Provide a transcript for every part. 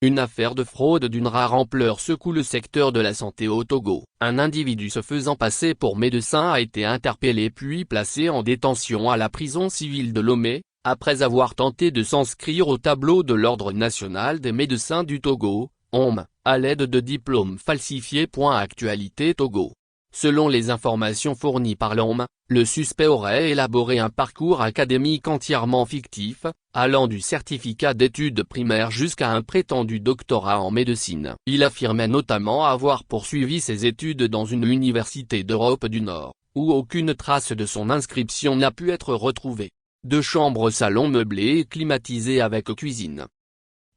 Une affaire de fraude d'une rare ampleur secoue le secteur de la santé au Togo. Un individu se faisant passer pour médecin a été interpellé puis placé en détention à la prison civile de Lomé, après avoir tenté de s'inscrire au tableau de l'Ordre national des médecins du Togo, ONM, à l'aide de diplômes falsifiés. Actualité Togo. Selon les informations fournies par l'ONM, le suspect aurait élaboré un parcours académique entièrement fictif, allant du certificat d'études primaires jusqu'à un prétendu doctorat en médecine. Il affirmait notamment avoir poursuivi ses études dans une université d'Europe du Nord, où aucune trace de son inscription n'a pu être retrouvée. 2 chambres salon meublées et climatisées avec cuisine.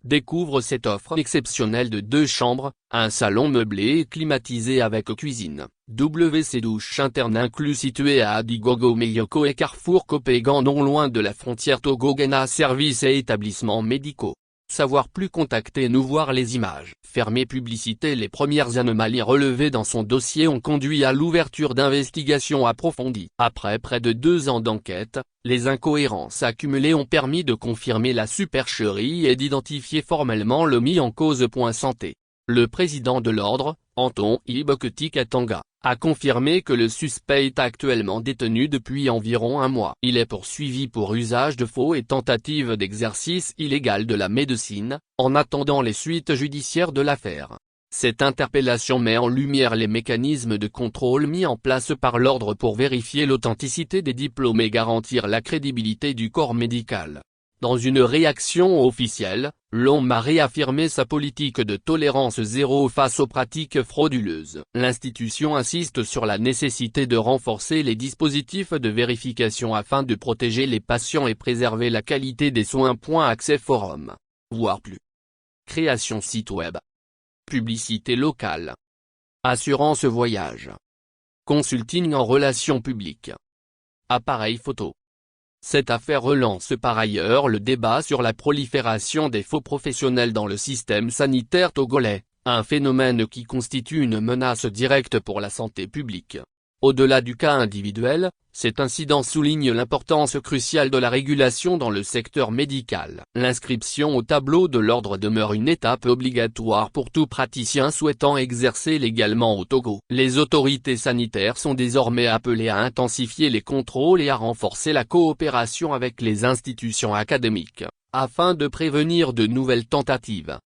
Découvre cette offre exceptionnelle de 2 chambres, un salon meublé et climatisé avec cuisine, WC douche interne inclus situé à Adigogo Meyoko et Carrefour Kopégan non loin de la frontière Togo-Ghana. Services et établissements médicaux. Savoir plus, contactez-nous, voir les images. Fermée publicité. Les premières anomalies relevées dans son dossier ont conduit à l'ouverture d'investigations approfondies. Après près de 2 ans d'enquête, les incohérences accumulées ont permis de confirmer la supercherie et d'identifier formellement le mis en cause. Santé. Le président de l'ordre, Anton Iboketi Katanga, a confirmé que le suspect est actuellement détenu depuis environ 1 mois. Il est poursuivi pour usage de faux et tentative d'exercice illégal de la médecine, en attendant les suites judiciaires de l'affaire. Cette interpellation met en lumière les mécanismes de contrôle mis en place par l'ordre pour vérifier l'authenticité des diplômes et garantir la crédibilité du corps médical. Dans une réaction officielle, l'ONM a réaffirmé sa politique de tolérance zéro face aux pratiques frauduleuses. L'institution insiste sur la nécessité de renforcer les dispositifs de vérification afin de protéger les patients et préserver la qualité des soins. Accès forum. Voir plus. Création site web. Publicité locale. Assurance voyage. Consulting en relations publiques. Appareil photo. Cette affaire relance par ailleurs le débat sur la prolifération des faux professionnels dans le système sanitaire togolais, un phénomène qui constitue une menace directe pour la santé publique. Au-delà du cas individuel, cet incident souligne l'importance cruciale de la régulation dans le secteur médical. L'inscription au tableau de l'ordre demeure une étape obligatoire pour tout praticien souhaitant exercer légalement au Togo. Les autorités sanitaires sont désormais appelées à intensifier les contrôles et à renforcer la coopération avec les institutions académiques, afin de prévenir de nouvelles tentatives.